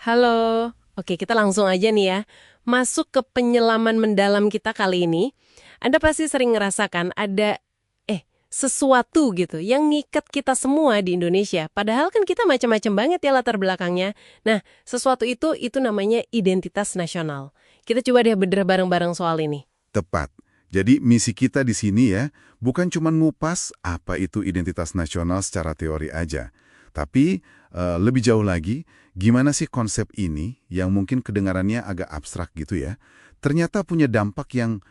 Halo. Oke, kita langsung aja nih ya. Masuk ke penyelaman mendalam kita kali ini. Anda pasti sering ngerasakan ada sesuatu gitu yang ngikat kita semua di Indonesia. Padahal kan kita macam-macam banget ya latar belakangnya. Nah, sesuatu itu namanya identitas nasional. Kita coba deh bedah bareng-bareng soal ini. Tepat. Jadi misi kita di sini ya, bukan cuma ngupas apa itu identitas nasional secara teori aja. Tapi lebih jauh lagi, gimana sih konsep ini yang mungkin kedengarannya agak abstrak gitu ya, ternyata punya dampak yang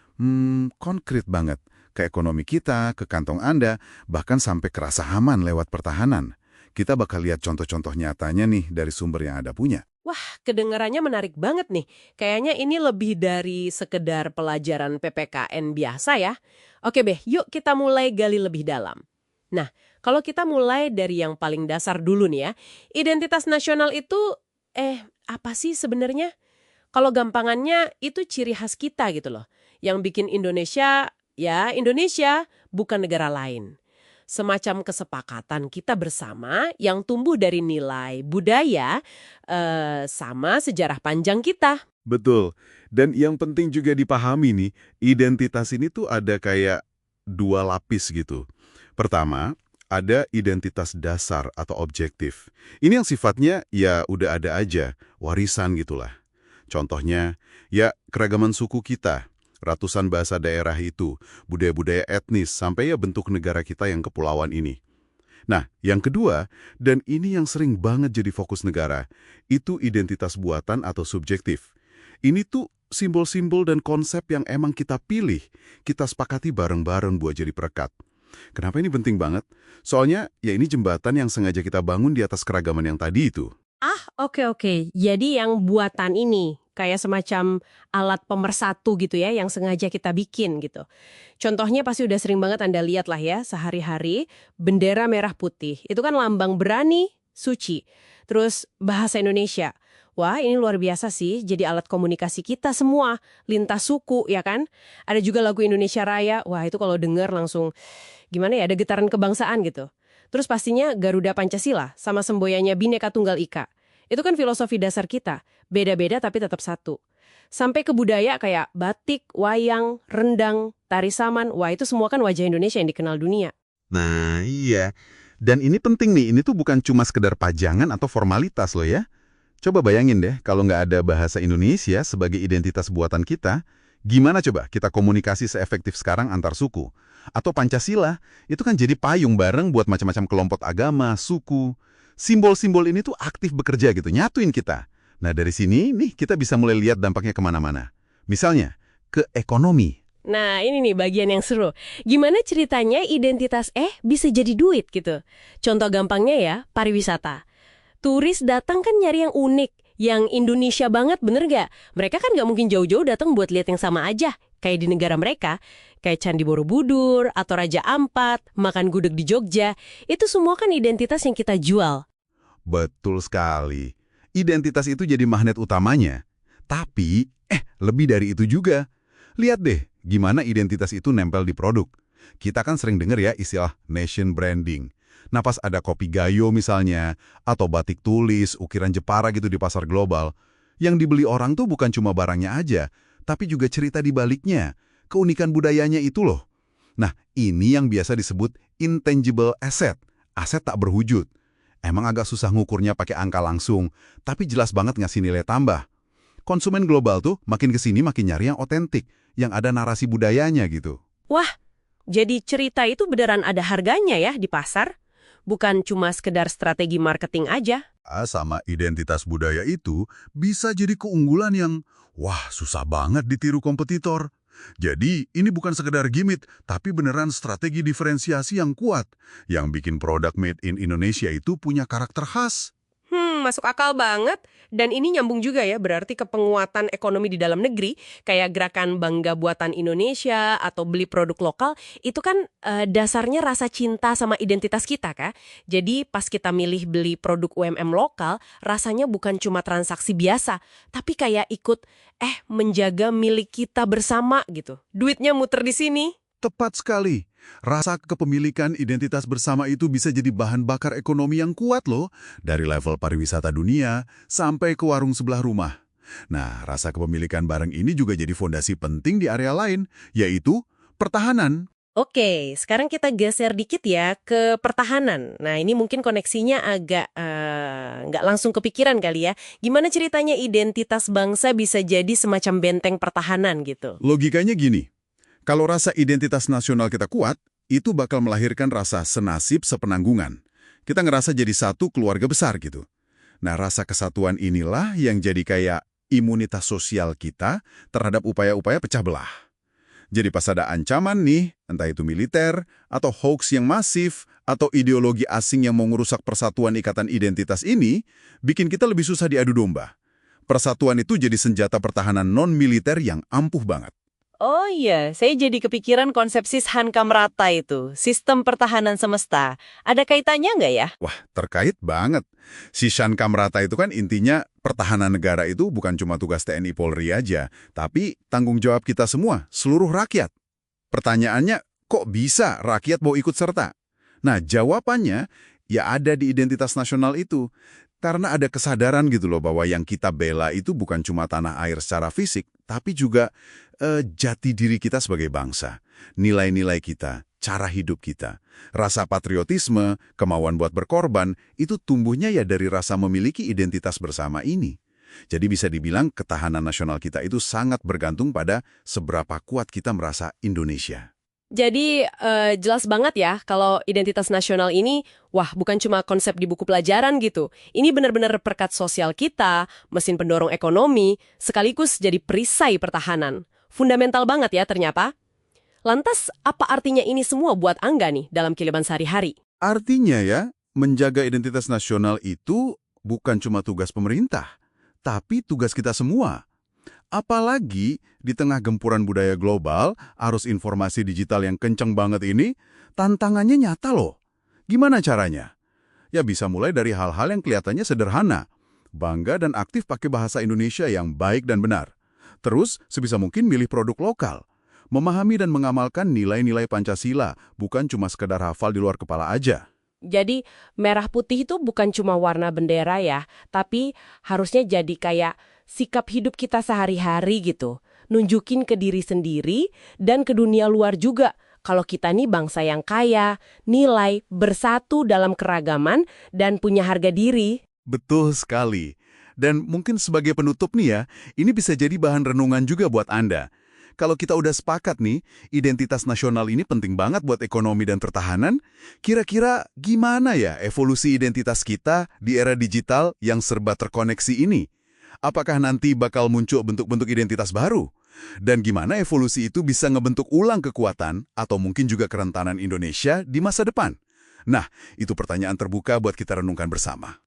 konkret banget ke ekonomi kita, ke kantong Anda, bahkan sampai ke rasa aman lewat pertahanan. Kita bakal lihat contoh-contoh nyatanya nih dari sumber yang Anda punya. Wah, kedengarannya menarik banget nih. Kayaknya ini lebih dari sekedar pelajaran PPKN biasa ya. Oke, Beh, yuk kita mulai gali lebih dalam. Nah, kalau kita mulai dari yang paling dasar dulu nih ya, identitas nasional itu, apa sih sebenarnya? Kalau gampangannya itu ciri khas kita gitu loh. Yang bikin Indonesia, ya Indonesia, bukan negara lain. Semacam kesepakatan kita bersama yang tumbuh dari nilai budaya sama sejarah panjang kita. Betul. Dan yang penting juga dipahami nih, identitas ini tuh ada kayak dua lapis gitu. Pertama, ada identitas dasar atau objektif. Ini yang sifatnya ya udah ada aja, warisan gitulah. Contohnya, ya keragaman suku kita, ratusan bahasa daerah itu, budaya-budaya etnis, sampai ya bentuk negara kita yang kepulauan ini. Nah, yang kedua, dan ini yang sering banget jadi fokus negara, itu identitas buatan atau subjektif. Ini tuh simbol-simbol dan konsep yang emang kita pilih, kita sepakati bareng-bareng buat jadi perekat. Kenapa ini penting banget? Soalnya, ya ini jembatan yang sengaja kita bangun di atas keragaman yang tadi itu. Oke. Jadi yang buatan ini, kayak semacam alat pemersatu gitu ya, yang sengaja kita bikin gitu. Contohnya pasti udah sering banget Anda lihat lah ya, sehari-hari, bendera merah putih. Itu kan lambang berani, suci. Terus bahasa Indonesia. Wah, ini luar biasa sih, jadi alat komunikasi kita semua, lintas suku, ya kan? Ada juga lagu Indonesia Raya, wah itu kalau denger langsung, gimana ya, ada getaran kebangsaan gitu. Terus pastinya Garuda Pancasila, sama semboyannya Bhinneka Tunggal Ika. Itu kan filosofi dasar kita, beda-beda tapi tetap satu. Sampai ke budaya kayak batik, wayang, rendang, tari saman, wah itu semua kan wajah Indonesia yang dikenal dunia. Nah, iya. Dan ini penting nih, ini tuh bukan cuma sekedar pajangan atau formalitas loh ya. Coba bayangin deh, kalau nggak ada bahasa Indonesia sebagai identitas buatan kita, gimana coba kita komunikasi seefektif sekarang antar suku? Atau Pancasila, itu kan jadi payung bareng buat macam-macam kelompok agama, suku. Simbol-simbol ini tuh aktif bekerja gitu, nyatuin kita. Nah dari sini nih kita bisa mulai lihat dampaknya kemana-mana. Misalnya, ke ekonomi. Nah ini nih bagian yang seru. Gimana ceritanya identitas bisa jadi duit gitu? Contoh gampangnya ya, pariwisata. Turis datang kan nyari yang unik, yang Indonesia banget, bener gak? Mereka kan gak mungkin jauh-jauh datang buat lihat yang sama aja, kayak di negara mereka. Kayak Candi Borobudur, atau Raja Ampat, makan gudeg di Jogja. Itu semua kan identitas yang kita jual. Betul sekali. Identitas itu jadi magnet utamanya. Tapi, lebih dari itu juga. Lihat deh, gimana identitas itu nempel di produk. Kita kan sering dengar ya istilah nation branding. Nah pas ada kopi Gayo misalnya, atau batik tulis, ukiran Jepara gitu di pasar global, yang dibeli orang tuh bukan cuma barangnya aja, tapi juga cerita di baliknya, keunikan budayanya itu loh. Nah ini yang biasa disebut intangible asset, aset tak berwujud. Emang agak susah ngukurnya pakai angka langsung, tapi jelas banget ngasih nilai tambah. Konsumen global tuh makin kesini makin nyari yang otentik, yang ada narasi budayanya gitu. Wah, jadi cerita itu beneran ada harganya ya di pasar? Bukan cuma sekedar strategi marketing aja. Sama identitas budaya itu bisa jadi keunggulan yang, wah susah banget ditiru kompetitor. Jadi ini bukan sekedar gimmick, tapi beneran strategi diferensiasi yang kuat, yang bikin produk made in Indonesia itu punya karakter khas. Masuk akal banget. Dan ini nyambung juga ya, berarti ke penguatan ekonomi di dalam negeri, kayak gerakan Bangga Buatan Indonesia atau beli produk lokal, itu kan dasarnya rasa cinta sama identitas kita kan. Jadi pas kita milih beli produk UMM lokal, rasanya bukan cuma transaksi biasa, tapi kayak ikut menjaga milik kita bersama gitu. Duitnya muter di sini. Tepat sekali. Rasa kepemilikan identitas bersama itu bisa jadi bahan bakar ekonomi yang kuat loh, dari level pariwisata dunia sampai ke warung sebelah rumah. Nah, rasa kepemilikan bareng ini juga jadi fondasi penting di area lain, yaitu pertahanan. Oke, sekarang kita geser dikit ya ke pertahanan. Nah, ini mungkin koneksinya agak nggak langsung kepikiran kali ya. Gimana ceritanya identitas bangsa bisa jadi semacam benteng pertahanan gitu? Logikanya gini, kalau rasa identitas nasional kita kuat, itu bakal melahirkan rasa senasib sepenanggungan. Kita ngerasa jadi satu keluarga besar gitu. Nah, rasa kesatuan inilah yang jadi kayak imunitas sosial kita terhadap upaya-upaya pecah belah. Jadi pas ada ancaman nih, entah itu militer, atau hoax yang masif, atau ideologi asing yang mau ngerusak persatuan ikatan identitas ini, bikin kita lebih susah diadu domba. Persatuan itu jadi senjata pertahanan non-militer yang ampuh banget. Oh iya, saya jadi kepikiran konsep Sishan-Kamrata itu, sistem pertahanan semesta. Ada kaitannya nggak ya? Wah, terkait banget. Sishan-Kamrata itu kan intinya pertahanan negara itu bukan cuma tugas TNI Polri aja, tapi tanggung jawab kita semua, seluruh rakyat. Pertanyaannya, kok bisa rakyat mau ikut serta? Nah, jawabannya ya ada di identitas nasional itu. Karena ada kesadaran gitu loh bahwa yang kita bela itu bukan cuma tanah air secara fisik, tapi juga jati diri kita sebagai bangsa, nilai-nilai kita, cara hidup kita. Rasa patriotisme, kemauan buat berkorban, itu tumbuhnya ya dari rasa memiliki identitas bersama ini. Jadi bisa dibilang ketahanan nasional kita itu sangat bergantung pada seberapa kuat kita merasa Indonesia. Jadi jelas banget ya kalau identitas nasional ini, wah bukan cuma konsep di buku pelajaran gitu. Ini benar-benar perekat sosial kita, mesin pendorong ekonomi, sekaligus jadi perisai pertahanan. Fundamental banget ya ternyata. Lantas apa artinya ini semua buat Angga nih dalam kehidupan sehari-hari? Artinya ya, menjaga identitas nasional itu bukan cuma tugas pemerintah, tapi tugas kita semua. Apalagi di tengah gempuran budaya global, arus informasi digital yang kenceng banget ini, tantangannya nyata loh. Gimana caranya? Ya bisa mulai dari hal-hal yang kelihatannya sederhana. Bangga dan aktif pakai bahasa Indonesia yang baik dan benar. Terus, sebisa mungkin milih produk lokal. Memahami dan mengamalkan nilai-nilai Pancasila, bukan cuma sekedar hafal di luar kepala aja. Jadi merah putih itu bukan cuma warna bendera ya, tapi harusnya jadi kayak sikap hidup kita sehari-hari gitu. Nunjukin ke diri sendiri dan ke dunia luar juga. Kalau kita nih bangsa yang kaya, nilai, bersatu dalam keragaman, dan punya harga diri. Betul sekali. Dan mungkin sebagai penutup nih ya, ini bisa jadi bahan renungan juga buat Anda. Kalau kita udah sepakat nih, identitas nasional ini penting banget buat ekonomi dan pertahanan, kira-kira gimana ya evolusi identitas kita di era digital yang serba terkoneksi ini? Apakah nanti bakal muncul bentuk-bentuk identitas baru? Dan gimana evolusi itu bisa ngebentuk ulang kekuatan atau mungkin juga kerentanan Indonesia di masa depan? Nah, itu pertanyaan terbuka buat kita renungkan bersama.